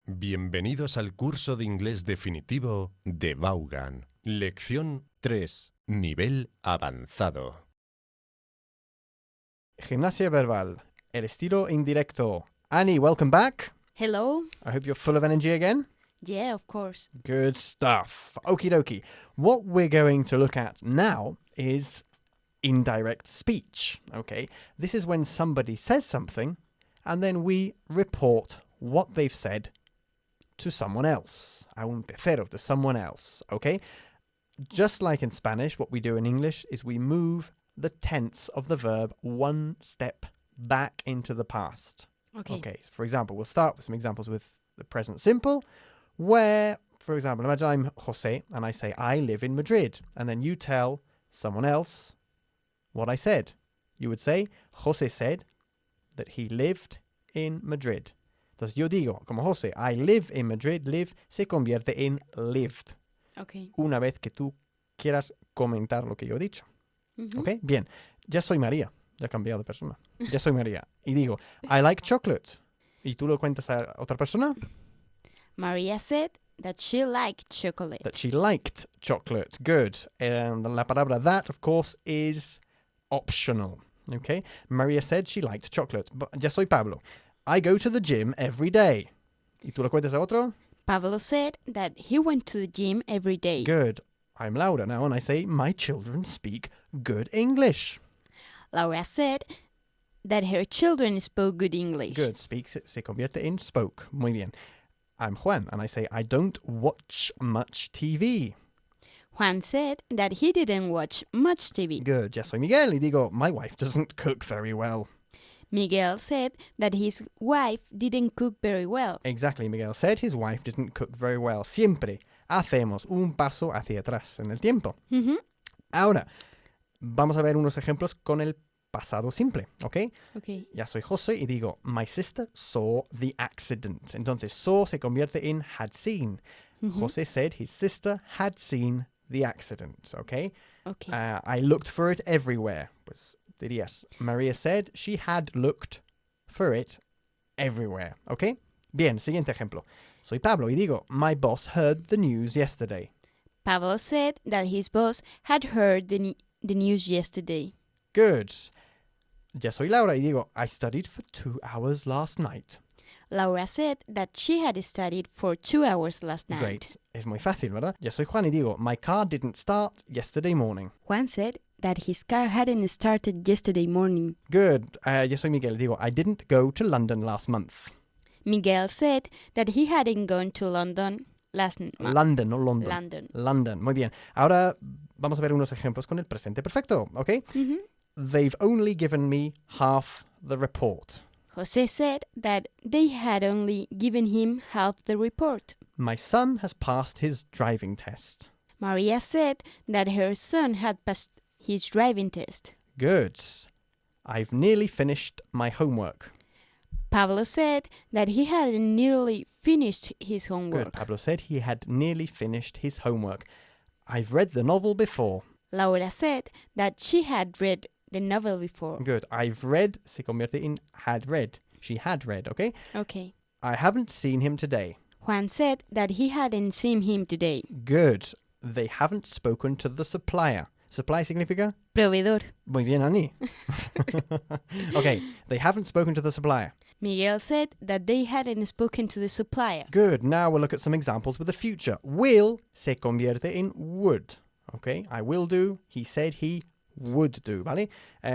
Bienvenidos al curso de inglés definitivo de Vaughan. Lección 3. Nivel avanzado. Gimnasia verbal. El estilo indirecto. Annie, welcome back. Hello? I hope you're full of energy again. Yeah, of course. Good stuff. Okie dokie. What we're going to look at now is indirect speech. Okay, this is when somebody says something and then we report what they've said to someone else. A un tercero, to someone else. Okay, just like in Spanish, what we do in English is we move the tense of the verb one step back into the past. Okay. So for example, we'll start with some examples with the present simple, where, for example, imagine I'm Jose and I say, I live in Madrid. And then you tell someone else what I said. You would say, Jose said that he lived in Madrid. Entonces yo digo, como Jose, I live in Madrid, live se convierte en lived. Okay. Una vez que tú quieras comentar lo que yo he dicho. Mhm. ¿Ok? Bien. Ya soy María. Ya he cambiado de persona. Ya soy María. Y digo, I like chocolate. ¿Y tú lo cuentas a otra persona? Maria said that she liked chocolate. That she liked chocolate. Good. And la palabra that, of course, is optional. Okay? Maria said she liked chocolate. But ya soy Pablo. I go to the gym every day. ¿Y tú lo cuentas a otro? Pablo said that he went to the gym every day. Good. I'm Laura now and I say, my children speak good English. Laura said that her children spoke good English. Good. Speak se convierte en spoke. Muy bien. I'm Juan and I say, I don't watch much TV. Juan said that he didn't watch much TV. Good. Ya soy Miguel y digo, my wife doesn't cook very well. Miguel said that his wife didn't cook very well. Exactly. Miguel said his wife didn't cook very well. Siempre hacemos un paso hacia atrás en el tiempo. Mhm. Ahora, vamos a ver unos ejemplos con el pasado simple, ¿ok? Okay. Ya soy José y digo, my sister saw the accident. Entonces, saw se convierte en had seen. Mhm. José said his sister had seen the accident, ¿ok? Okay. I looked for it everywhere. Pues dirías, Maria said she had looked for it everywhere, ¿ok? Bien, siguiente ejemplo. Soy Pablo y digo, my boss heard the news yesterday. Pablo said that his boss had heard the news yesterday. Good. Ya soy Laura y digo, I studied for 2 hours last night. Laura said that she had studied for 2 hours last night. Great. Es muy fácil, ¿verdad? Ya soy Juan y digo, my car didn't start yesterday morning. Juan said that his car hadn't started yesterday morning. Good. Ya soy Miguel y digo, I didn't go to London last month. Miguel said that he hadn't gone to London last month. London, no London. London. London. Muy bien. Ahora vamos a ver unos ejemplos con el presente perfecto, ¿ok? Mhm. They've only given me half the report. Jose said that they had only given him half the report. My son has passed his driving test. Maria said that her son had passed his driving test. Good. I've nearly finished my homework. Pablo said that he had nearly finished his Good. homework. Pablo said he had nearly finished his homework. I've read the novel before. Laura said that she had read the novel before. Good. I've read se convierte en had read. She had read, okay? Okay. I haven't seen him today. Juan said that he hadn't seen him today. Good. They haven't spoken to the supplier. Supply significa? Proveedor. Muy bien, Annie. Okay. They haven't spoken to the supplier. Miguel said that they hadn't spoken to the supplier. Good. Now we'll look at some examples with the future. Will se convierte en would. Okay. I will do. He said he would do, ¿vale?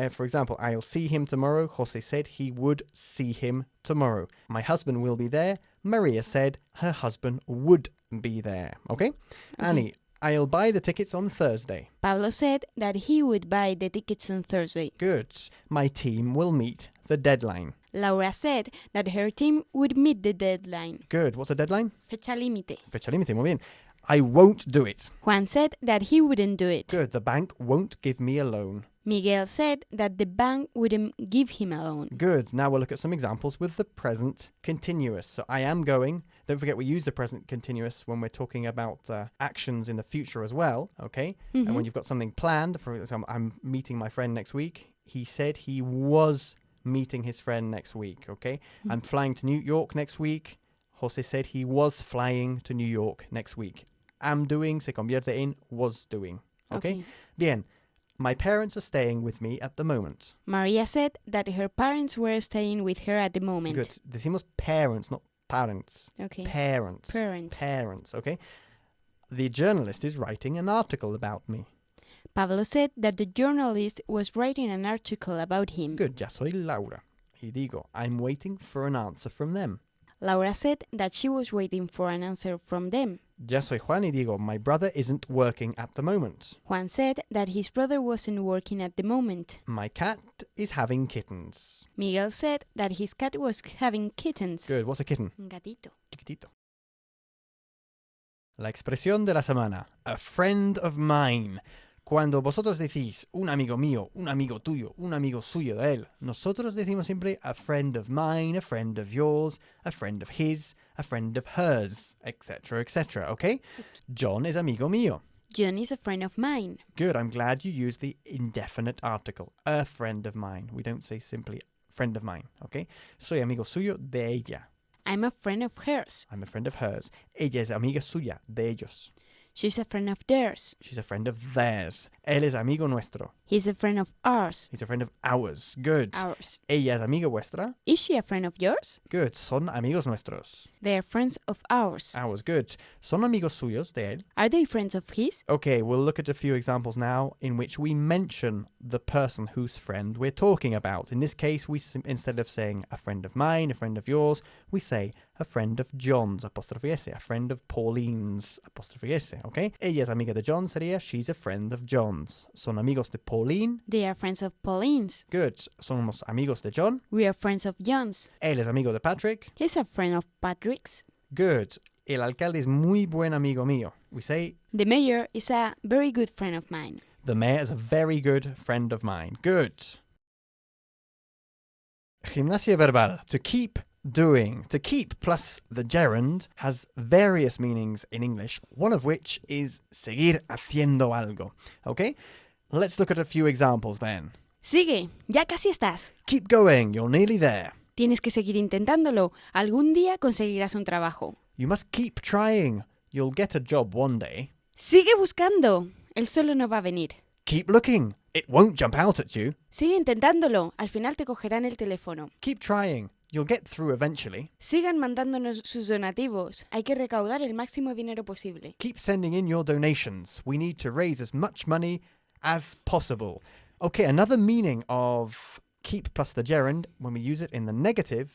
For example, I'll see him tomorrow. Jose said he would see him tomorrow. My husband will be there. Maria said her husband would be there. Okay? Annie, I'll buy the tickets on Thursday. Pablo said that he would buy the tickets on Thursday. Good. My team will meet the deadline. Laura said that her team would meet the deadline. Good. What's the deadline? Fecha límite. Fecha límite. Muy bien. I won't do it. Juan said that he wouldn't do it. Good. The bank won't give me a loan. Miguel said that the bank wouldn't give him a loan. Good. Now we'll look at some examples with the present continuous. So I am going. Don't forget we use the present continuous when we're talking about actions in the future as well. Okay. And when you've got something planned, for example, I'm meeting my friend next week. He said he was meeting his friend next week. Okay. I'm flying to New York next week. Jose said he was flying to New York next week. Am doing se convierte en was doing. Okay? Bien. My parents are staying with me at the moment. Maria said that her parents were staying with her at the moment. Good. Decimos parents, not parents. Okay. Parents. Parents. Okay? The journalist is writing an article about me. Pablo said that the journalist was writing an article about him. Good. Ya soy Laura. Y digo, I'm waiting for an answer from them. Laura said that she was waiting for an answer from them. Ya soy Juan y digo, my brother isn't working at the moment. Juan said that his brother wasn't working at the moment. My cat is having kittens. Miguel said that his cat was having kittens. Good. What's a kitten? Un gatito. Chiquitito. La expresión de la semana. A friend of mine. Cuando vosotros decís un amigo mío, un amigo tuyo, un amigo suyo de él, nosotros decimos siempre a friend of mine, a friend of yours, a friend of his, a friend of hers, etc., etc., okay? John is amigo mío. John is a friend of mine. Good, I'm glad you used the indefinite article. A friend of mine. We don't say simply friend of mine, okay? Soy amigo suyo de ella. I'm a friend of hers. I'm a friend of hers. Ella es amiga suya de ellos. She's a friend of theirs. She's a friend of theirs. Él es amigo nuestro. He's a friend of ours. He's a friend of ours. Good. Ours. Ella es amiga vuestra. Is she a friend of yours? Good. Son amigos nuestros. They are friends of ours. Ours. Good. Son amigos suyos de él. Are they friends of his? Okay, we'll look at a few examples now in which we mention the person whose friend we're talking about. In this case, instead of saying a friend of mine, a friend of yours, we say a friend of John's, apostrophe S, a friend of Pauline's, apostrophe S, okay? Ella es amiga de John sería she's a friend of John's. Son amigos de Pauline. They are friends of Pauline's. Good. Somos amigos de John. We are friends of John's. Él es amigo de Patrick. He's a friend of Patrick's. Good. El alcalde es muy buen amigo mío. We say The mayor is a very good friend of mine. the mayor is a very good friend of mine. Good. Gimnasia verbal. To keep doing. To keep plus the gerund has various meanings in English, one of which is seguir haciendo algo. Okay? Let's look at a few examples then. Sigue, ya casi estás. Keep going. You're nearly there. Tienes que seguir intentándolo. Algún día conseguirás un trabajo. You must keep trying. You'll get a job one day. Sigue buscando. Él solo no va a venir. Keep looking. It won't jump out at you. Sigue intentándolo. Al final te cogerán el teléfono. Keep trying. You'll get through eventually. Sigan mandándonos sus donativos. Hay que recaudar el máximo dinero posible. Keep sending in your donations. We need to raise as much money as possible. Okay, another meaning of keep plus the gerund, when we use it in the negative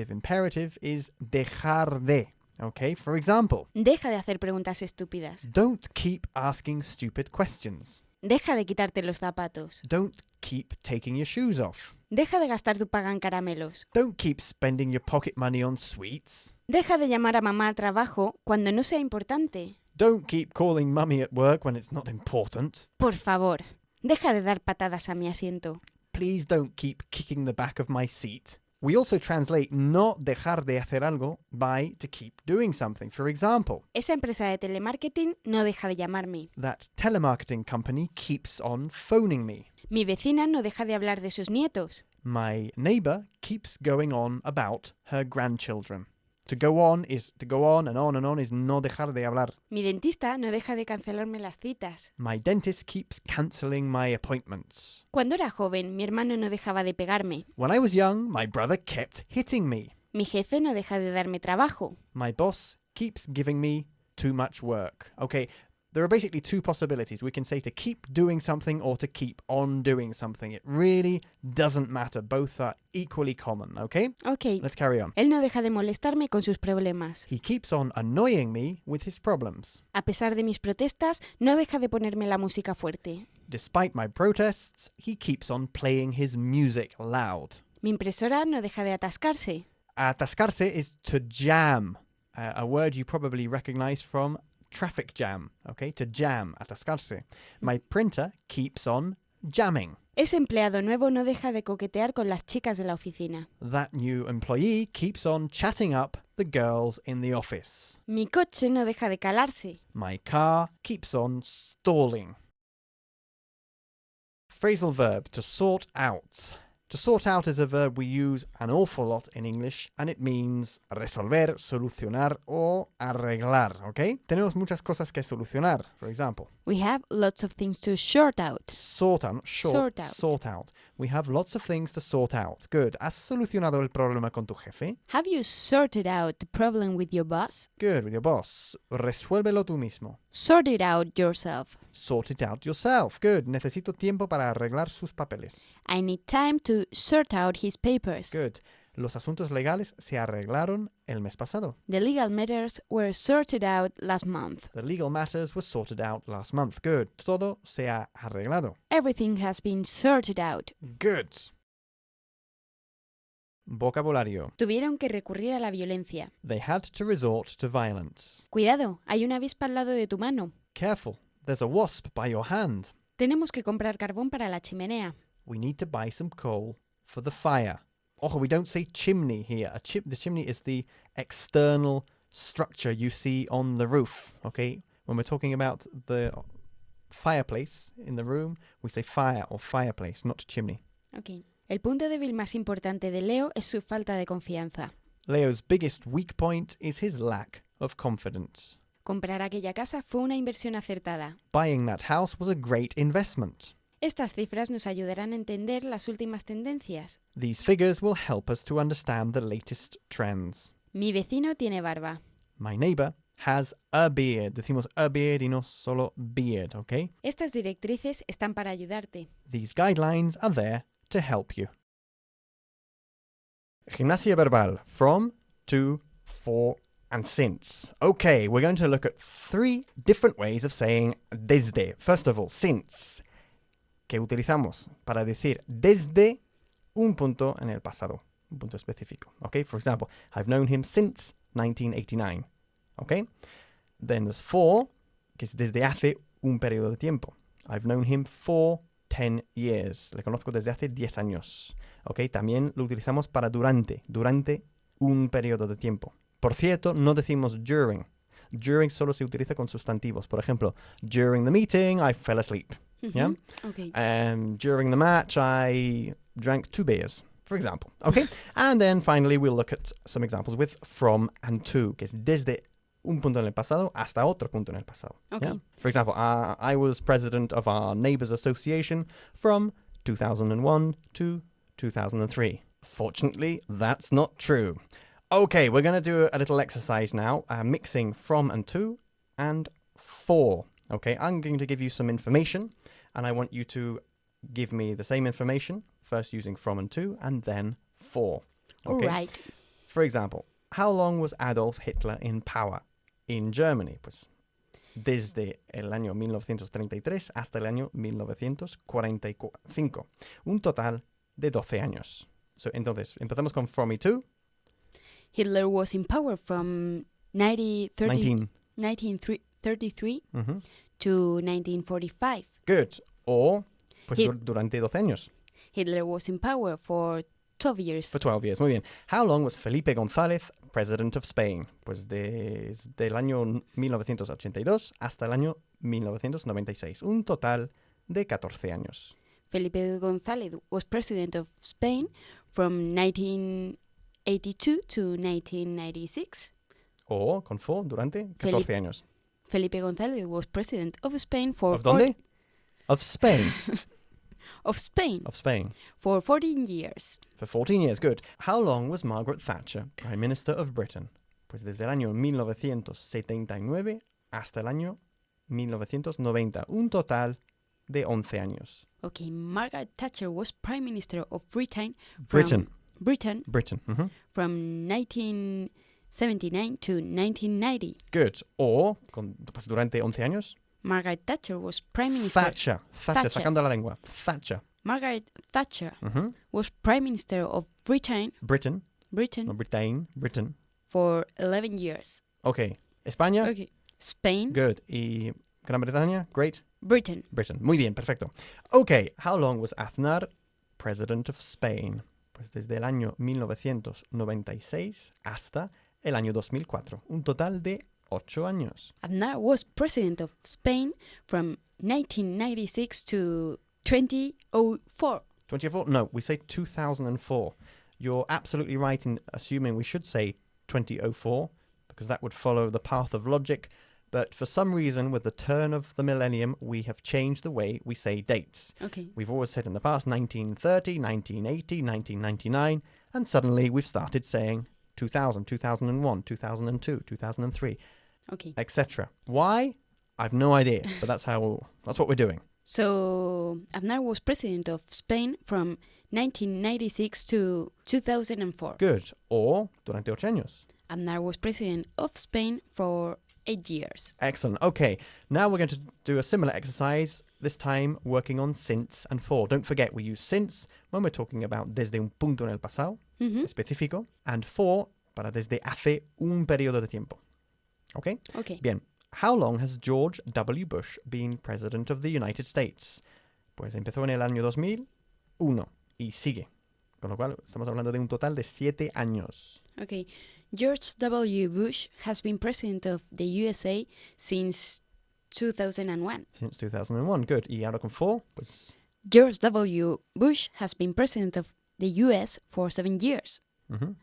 imperative, is dejar de. Okay, for example, Deja de hacer preguntas estúpidas. don't keep asking stupid questions. Deja de quitarte los zapatos. Don't keep taking your shoes off. Deja de gastar tu paga en caramelos. Don't keep spending your pocket money on sweets. Deja de llamar a mamá al trabajo cuando no sea importante. Don't keep calling mummy at work when it's not important. Por favor, deja de dar patadas a mi asiento. Please don't keep kicking the back of my seat. We also translate no dejar de hacer algo by to keep doing something. For example, Esa empresa de telemarketing no deja de llamarme. that telemarketing company keeps on phoning me. Mi vecina no deja de hablar de sus nietos. My neighbor keeps going on about her grandchildren. To go on is to go on and on is no dejar de hablar. Mi dentista no deja de cancelarme las citas. My dentist keeps cancelling my appointments. Cuando era joven, mi hermano no dejaba de pegarme. When I was young, my brother kept hitting me. Mi jefe no deja de darme trabajo. My boss keeps giving me too much work. Okay, there are basically two possibilities. We can say to keep doing something or to keep on doing something. It really doesn't matter. Both are equally common, okay? Ok. Let's carry on. Él no deja de molestarme con sus problemas. He keeps on annoying me with his problems. A pesar de mis protestas, no deja de ponerme la música fuerte. Despite my protests, he keeps on playing his music loud. Mi impresora no deja de atascarse. Atascarse is to jam, a word you probably recognize from traffic jam, okay? To jam, atascarse. My printer keeps on jamming. Ese empleado nuevo no deja de coquetear con las chicas de la oficina. That new employee keeps on chatting up the girls in the office. Mi coche no deja de calarse. My car keeps on stalling. Phrasal verb to sort out. To sort out is a verb we use an awful lot in English and it means resolver, solucionar o arreglar, ¿ok? Tenemos muchas cosas que solucionar, for example. We have lots of things to sort out. Sort out, not short, Sort out. sort out. We have lots of things to sort out. Good. ¿Has solucionado el problema con tu jefe? Have you sorted out the problem with your boss? Good, with your boss. Resuélvelo tú mismo. Sort it out yourself. Sort it out yourself. Good. Necesito tiempo para arreglar sus papeles. I need time to sort out his papers. Good. Los asuntos legales se arreglaron el mes pasado. The legal matters were sorted out last month. The legal matters were sorted out last month. Good. Todo se ha arreglado. Everything has been sorted out. Good. Vocabulario. Tuvieron que recurrir a la violencia. They had to resort to violence. Cuidado, hay una avispa al lado de tu mano. Careful. There's a wasp by your hand. Tenemos que comprar carbón para la chimenea. We need to buy some coal for the fire. Oh, we don't say chimney here. The chimney is the external structure you see on the roof, okay? When we're talking about the fireplace in the room, we say fire or fireplace, not chimney. Ok. El punto débil más importante de Leo es su falta de confianza. Leo's biggest weak point is his lack of confidence. Comprar aquella casa fue una inversión acertada. Buying that house was a great investment. Estas cifras nos ayudarán a entender las últimas tendencias. These figures will help us to understand the latest trends. Mi vecino tiene barba. My neighbor has a beard. Decimos a beard y no solo beard, okay? Estas directrices están para ayudarte. These guidelines are there to help you. Gimnasia verbal. From, to, for, and since. Okay, we're going to look at 3 different ways of saying desde. First of all, since, que utilizamos para decir desde un punto en el pasado, un punto específico. Okay, for example, I've known him since 1989. Okay, then there's for, que es desde hace un periodo de tiempo. I've known him for 10 years. Le conozco desde hace 10 años. Okay, también lo utilizamos para durante un periodo de tiempo. Por cierto, no decimos during. During solo se utiliza con sustantivos. Por ejemplo, during the meeting, I fell asleep. Yeah? Okay. During the match, I drank 2 beers, for example. Okay? And then finally, we'll look at some examples with from and to, que es desde un punto en el pasado hasta otro punto en el pasado. Okay. Yeah? For example, I was president of our neighbors association from 2001 to 2003. Fortunately, that's not true. Okay, we're going to do a little exercise now, mixing from and to and for. Okay, I'm going to give you some information, and I want you to give me the same information, first using from and to, and then for. Okay? All right. For example, how long was Adolf Hitler in power in Germany? Pues desde el año 1933 hasta el año 1945. Un total de 12 años. So, entonces, empezamos con from y to. Hitler was in power from 1933 Mhm. to 1945. Good. O, pues He- durante 12 años. Hitler was in power for 12 years. For 12 years. Muy bien. How long was Felipe González president of Spain? Pues desde el año 1982 hasta el año 1996. Un total de 14 años. Felipe González was president of Spain from 1982 to 1996. O, con for, durante 14 años. Felipe González was president of Spain for ¿Of dónde? Of Spain. Of Spain Of Spain. for 14 years. For 14 years. Good. How long was Margaret Thatcher Prime Minister of Britain? Pues desde el año 1979 hasta el año 1990. Un total de 11 años. Okay, Margaret Thatcher was prime minister of Britain Britain. Britain Mhm. from 1979 to 1990. Good. O, pues durante 11 años. Margaret Thatcher was prime minister. Thatcher. Thatcher. Sacando la lengua. Thatcher. Margaret Thatcher Mhm. was prime minister of Britain Britain. No, Britain. for 11 years. Ok. España. Okay. Spain, Good. Y Gran Bretaña. Great. Britain. Britain. Muy bien, perfecto. Ok. How long was Aznar president of Spain? Pues desde el año 1996 hasta el año 2004. Un total de 8 años. Aznar was president of Spain from 1996 to 2004. 2004? No, we say 2004. You're absolutely right in assuming we should say 2004 because that would follow the path of logic. But for some reason, with the turn of the millennium, we have changed the way we say dates. Okay. We've always said in the past 1930, 1980, 1999, and suddenly we've started saying 2000, 2001, 2002, 2003, Okay. etc. Why? I've no idea, but that's what we're doing. So Aznar was president of Spain from 1996 to 2004. Good. Or durante 8 años. Aznar was president of Spain for 8 years. Excellent. Okay, now we're going to do a similar exercise, this time working on since and for. Don't forget, we use since when we're talking about desde un punto en el pasado, específico, and for para desde hace un periodo de tiempo. Okay? Okay. Bien. How long has George W. Bush been president of the United States? Pues empezó en el año 2001 y sigue. Con lo cual, estamos hablando de un total de 7 años. Okay. George W. Bush has been president of the USA since 2001. Since 2001. Good. Y ahora con for, pues... George W. Bush has been president of the US for 7 years.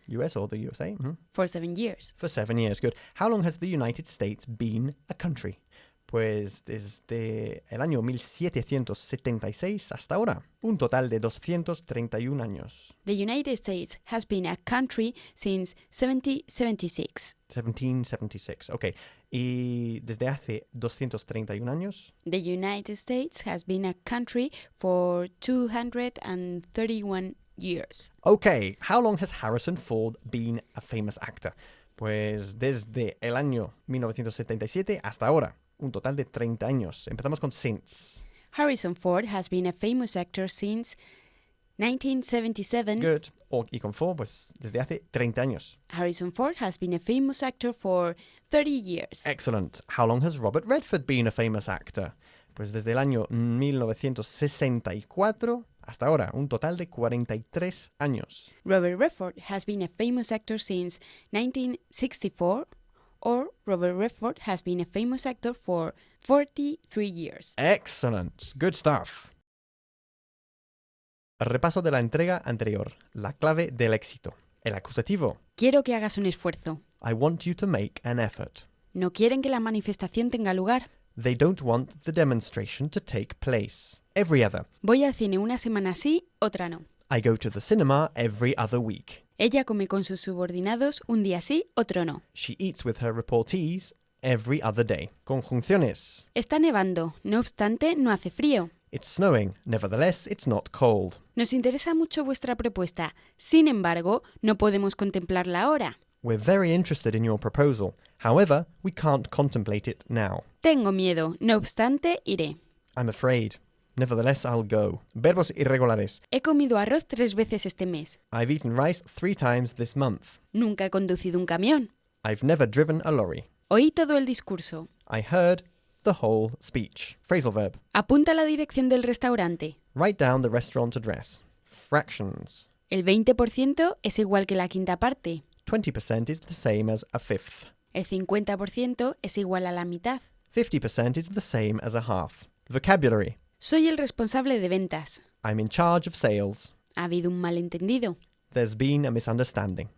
US or the USA? For 7 years. For 7 years, good. How long has the United States been a country? Pues desde el año 1776 hasta ahora, un total de 231 años. The United States has been a country since 1776. 1776, ok. Y desde hace 231 años, The United States has been a country for 231 years. ok. How long has Harrison Ford been a famous actor? Pues desde el año 1977 hasta ahora, un total de 30 años. Empezamos con since. Harrison Ford has been a famous actor since 1977. Good. Y con for, pues desde hace 30 años. Harrison Ford has been a famous actor for 30 years. Excellent. How long has Robert Redford been a famous actor? Pues desde el año 1964 hasta ahora, un total de 43 años. Robert Redford has been a famous actor since 1964, or Robert Redford has been a famous actor for 43 years. Excellent. Good stuff. Repaso de la entrega anterior. La clave del éxito. El acusativo. Quiero que hagas un esfuerzo. I want you to make an effort. No quieren que la manifestación tenga lugar. They don't want the demonstration to take place. Every other. Voy al cine una semana sí, otra no. I go to the cinema every other week. Ella come con sus subordinados un día sí, otro no. She eats with her reportees every other day. Conjunciones. Está nevando, no obstante, no hace frío. It's snowing. Nevertheless, it's not cold. Nos interesa mucho vuestra propuesta. Sin embargo, no podemos contemplarla ahora. We're very interested in your proposal. However, we can't contemplate it now. Tengo miedo, no obstante, iré. I'm afraid. Nevertheless, I'll go. Verbos irregulares. He comido arroz 3 veces este mes. I've eaten rice 3 times this month. Nunca he conducido un camión. I've never driven a lorry. Oí todo el discurso. I heard the whole speech. Phrasal verb. Apunta la dirección del restaurante. Write down the restaurant address. Fractions. El 20% es igual que la quinta parte. 20% is the same as a fifth. El 50% es igual a la mitad. 50% is the same as a half. Vocabulary. Soy el responsable de ventas. I'm in charge of sales. Ha habido un malentendido. There's been a misunderstanding.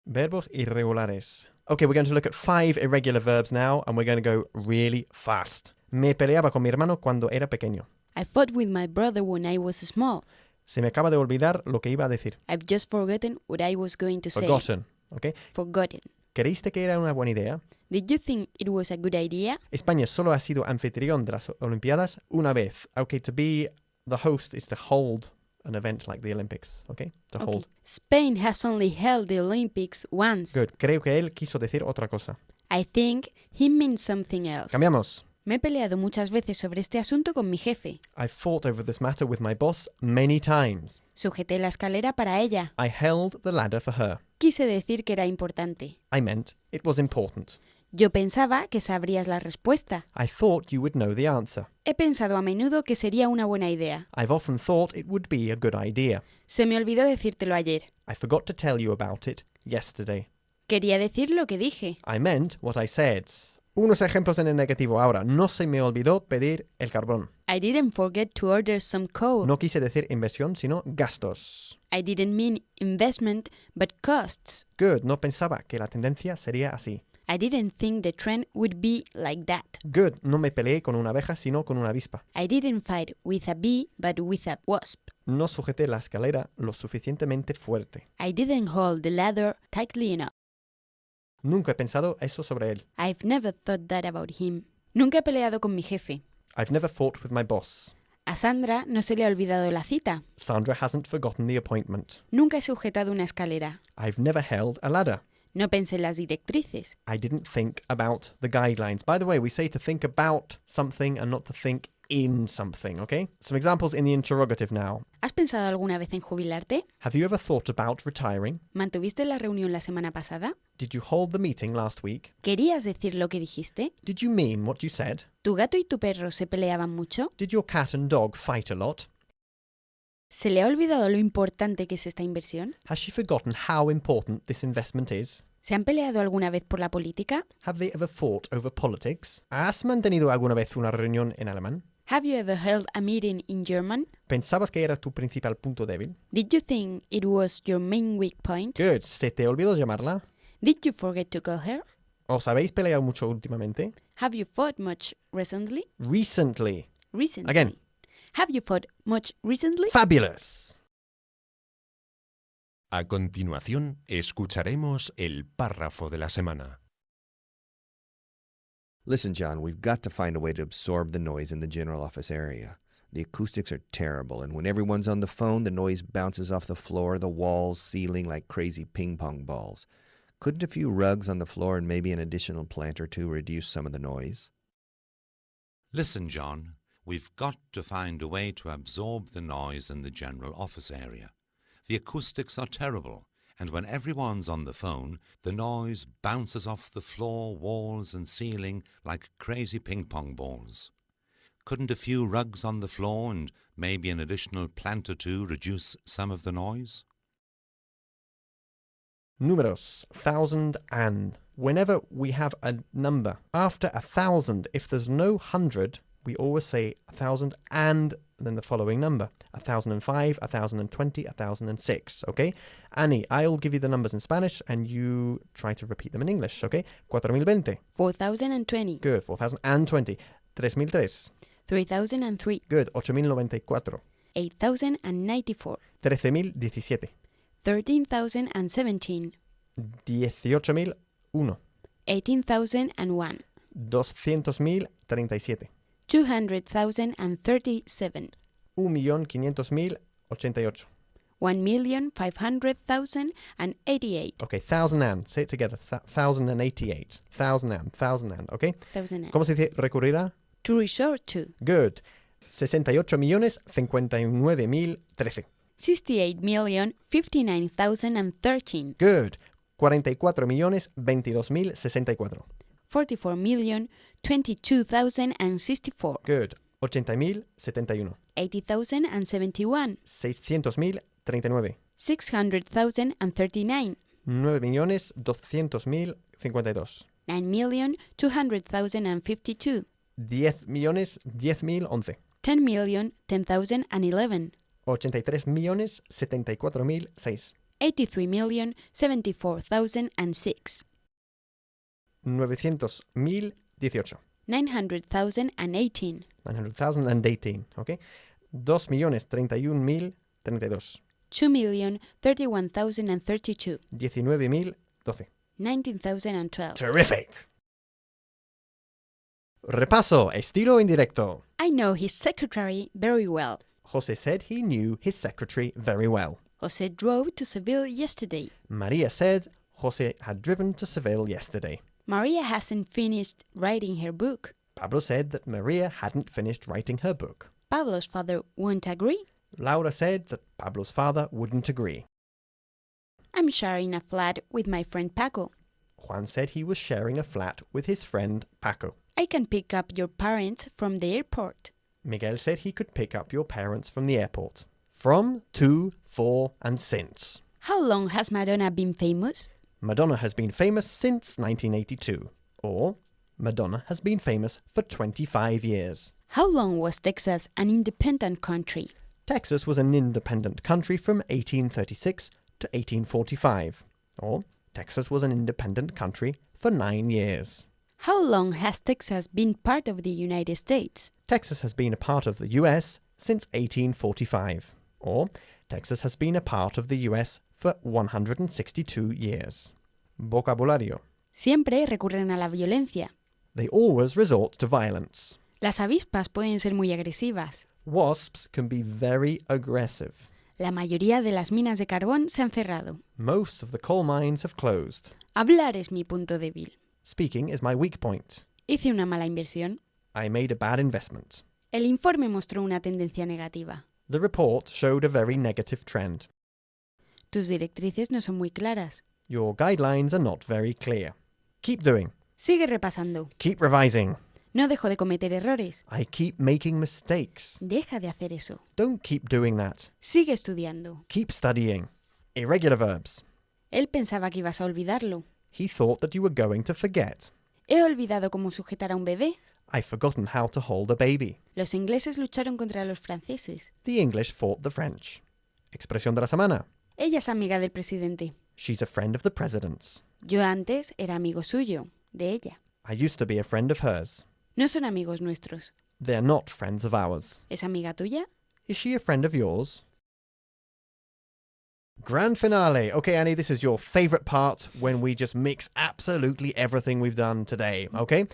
Verbos irregulares. Okay, we're going to look at 5 irregular verbs now, and we're going to go really fast. Me peleaba con mi hermano cuando era pequeño. I fought with my brother when I was small. Se me acaba de olvidar lo que iba a decir. I've just forgotten what I was going to say. Forgotten. Okay. Forgotten. ¿Creíste que era una buena idea? Did you think it was a good idea? España solo ha sido anfitrión de las Olimpiadas una vez. Okay, to be the host is to hold an event like the Olympics. Okay, to hold. Spain has only held the Olympics once. Good. Creo que él quiso decir otra cosa. I think he meant something else. Cambiamos. Me he peleado muchas veces sobre este asunto con mi jefe. I fought over this matter with my boss many times. Sujeté la escalera para ella. I held the ladder for her. Quise decir que era importante. I meant it was important. Yo pensaba que sabrías la respuesta. I thought you would know the answer. He pensado a menudo que sería una buena idea. I've often thought it would be a good idea. Se me olvidó decírtelo ayer. I forgot to tell you about it yesterday. Quería decir lo que dije. I meant what I said. Unos ejemplos en el negativo ahora. No se me olvidó pedir el carbón. I didn't forget to order some coal. No quise decir inversión, sino gastos. I didn't mean investment, but costs. Good. No pensaba que la tendencia sería así. I didn't think the trend would be like that. Good. No me peleé con una abeja, sino con una avispa. I didn't fight with a bee, but with a wasp. No sujeté la escalera lo suficientemente fuerte. I didn't hold the ladder tightly enough. Nunca he pensado eso sobre él. I've never thought that about him. Nunca he peleado con mi jefe. I've never fought with my boss. A Sandra no se le ha olvidado la cita. Sandra hasn't forgotten the appointment. Nunca he sujetado una escalera. I've never held a ladder. No pensé en las directrices. I didn't think about the guidelines. By the way, we say to think about something and not to think in something, okay? Some examples in the interrogative now. ¿Has pensado alguna vez en jubilarte? Have you ever thought about retiring? ¿Mantuviste la reunión la semana pasada? Did you hold the meeting last week? ¿Querías decir lo que dijiste? Did you mean what you said? ¿Tu gato y tu perro se peleaban mucho? Did your cat and dog fight a lot? ¿Se le ha olvidado lo importante que es esta inversión? Has she forgotten how important this investment is? ¿Se han peleado alguna vez por la política? Have they ever fought over politics? ¿Has mantenido alguna vez una reunión en alemán? Have you ever held a meeting in German? ¿Pensabas que era tu principal punto débil? Did you think it was your main weak point? Good. ¿Se te olvidó llamarla? Did you forget to call her? ¿Os habéis peleado mucho últimamente? Have you fought much recently? Recently. Recently. Again. Have you fought much recently? Fabulous. A continuación, escucharemos el párrafo de la semana. Listen, John, we've got to find a way to absorb the noise in the general office area. The acoustics are terrible, and when everyone's on the phone, the noise bounces off the floor, the walls, ceiling like crazy ping-pong balls. Couldn't a few rugs on the floor and maybe an additional plant or two reduce some of the noise? Listen, John, we've got to find a way to absorb the noise in the general office area. The acoustics are terrible, and when everyone's on the phone, the noise bounces off the floor, walls, and ceiling like crazy ping-pong balls. Couldn't a few rugs on the floor and maybe an additional plant or two reduce some of the noise? Números. 1,000 and. Whenever we have a number after 1,000, if there's no 100, we always say 1,000 and then the following number. 1,005, 1,020, 1,006, okay? Annie, I'll give you the numbers in Spanish and you try to repeat them in English, okay? 4,020. 4,020. Good. 4,020. 3,003. 3,003. Good. 8,094. 8,094. 13,017. 13,017. 18,001. 18,001. 200,037. 200,037. 1,500,088. 1,500,088. Okay, 1,000 and. Say it together. 1,088. 1,000 and, okay? 1,000. ¿Cómo se dice recurrir a? To resort to. Good. 68,059,013. 68,059,013. Good. 44,022,064. 44,022,064. Good. 80,071. 80,071. 600,039. 600,039. 9,200,052. 9,200,052. 10,010,011. 10,010,011. 83,074,006. 83,074,006. 900,018. 900,018. 900,018, ¿ok? 2,031,032. 2,031,032. 19,012. 19,012. Terrific. Repaso, estilo indirecto. I know his secretary very well. Jose said he knew his secretary very well. Jose drove to Seville yesterday. Maria said Jose had driven to Seville yesterday. Maria hasn't finished writing her book. Pablo said that Maria hadn't finished writing her book. Pablo's father won't agree. Laura said that Pablo's father wouldn't agree. I'm sharing a flat with my friend Paco. Juan said he was sharing a flat with his friend Paco. I can pick up your parents from the airport. Miguel said he could pick up your parents from the airport. From, to, for, and since. How long has Madonna been famous? Madonna has been famous since 1982. Or, Madonna has been famous for 25 years. How long was Texas an independent country? Texas was an independent country from 1836 to 1845. Or, Texas was an independent country for 9 years. How long has Texas been part of the United States? Texas has been a part of the US since 1845. Or, Texas has been a part of the US for 162 years. Vocabulario. Siempre recurren a la violencia. They always resort to violence. Las avispas pueden ser muy agresivas. Wasps can be very aggressive. La mayoría de las minas de carbón se han cerrado. Most of the coal mines have closed. Hablar es mi punto débil. Speaking is my weak point. Hice una mala inversión. I made a bad investment. El informe mostró una tendencia negativa. The report showed a very negative trend. Tus directrices no son muy claras. Your guidelines are not very clear. Keep doing. Sigue repasando. Keep revising. No dejo de cometer errores. I keep making mistakes. Deja de hacer eso. Don't keep doing that. Sigue estudiando. Keep studying. Irregular verbs. Él pensaba que ibas a olvidarlo. He thought that you were going to forget. He olvidado cómo sujetar a un bebé. I've forgotten how to hold a baby. Los ingleses lucharon contra los franceses. The English fought the French. Expresión de la semana. Ella es amiga del presidente. She's a friend of the president's. Yo antes era amigo suyo, de ella. I used to be a friend of hers. No son amigos nuestros. They're not friends of ours. ¿Es amiga tuya? Is she a friend of yours? Grand finale. Okay, Annie, this is your favorite part when we just mix absolutely everything we've done today, okay?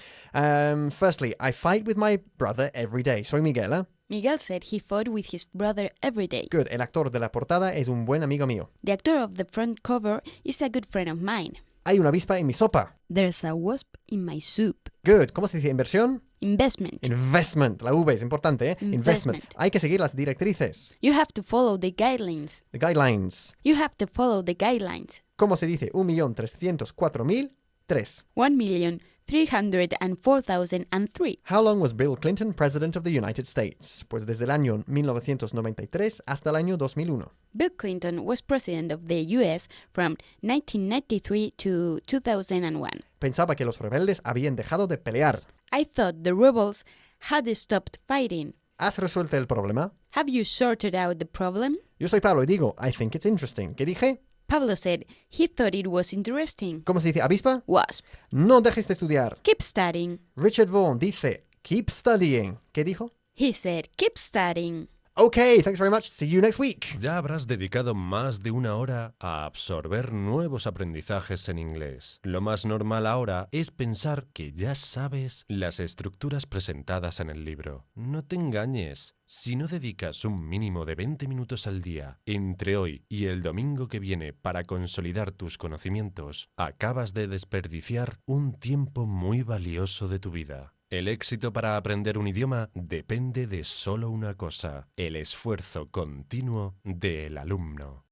Firstly, I fight with my brother every day. Soy Miguel, ¿eh? Miguel said he fought with his brother every day. Good. El actor de la portada es un buen amigo mío. The actor of the front cover is a good friend of mine. Hay una avispa en mi sopa. There's a wasp in my soup. Good. ¿Cómo se dice? ¿Inversión? Investment. Investment. La V es importante, ¿eh? Investment. Hay que seguir las directrices. You have to follow the guidelines. The guidelines. You have to follow the guidelines. ¿Cómo se dice? 1.304.003. 1,304,003. How long was Bill Clinton president of the United States? Pues desde el año 1993 hasta el año 2001. Bill Clinton was president of the U.S. from 1993 to 2001. Pensaba que los rebeldes habían dejado de pelear. I thought the rebels had stopped fighting. ¿Has resuelto el problema? Have you sorted out the problem? Yo soy Pablo y digo, I think it's interesting. ¿Qué dije? Pablo said he thought it was interesting. ¿Cómo se dice? ¿Avispa? Wasp. No dejes de estudiar. Keep studying. Richard Vaughan dice, keep studying. ¿Qué dijo? He said, keep studying. Okay, thanks very much. See you next week. Ya habrás dedicado más de una hora a absorber nuevos aprendizajes en inglés. Lo más normal ahora es pensar que ya sabes las estructuras presentadas en el libro. No te engañes. Si no dedicas un mínimo de 20 minutos al día entre hoy y el domingo que viene para consolidar tus conocimientos, acabas de desperdiciar un tiempo muy valioso de tu vida. El éxito para aprender un idioma depende de solo una cosa: el esfuerzo continuo del alumno.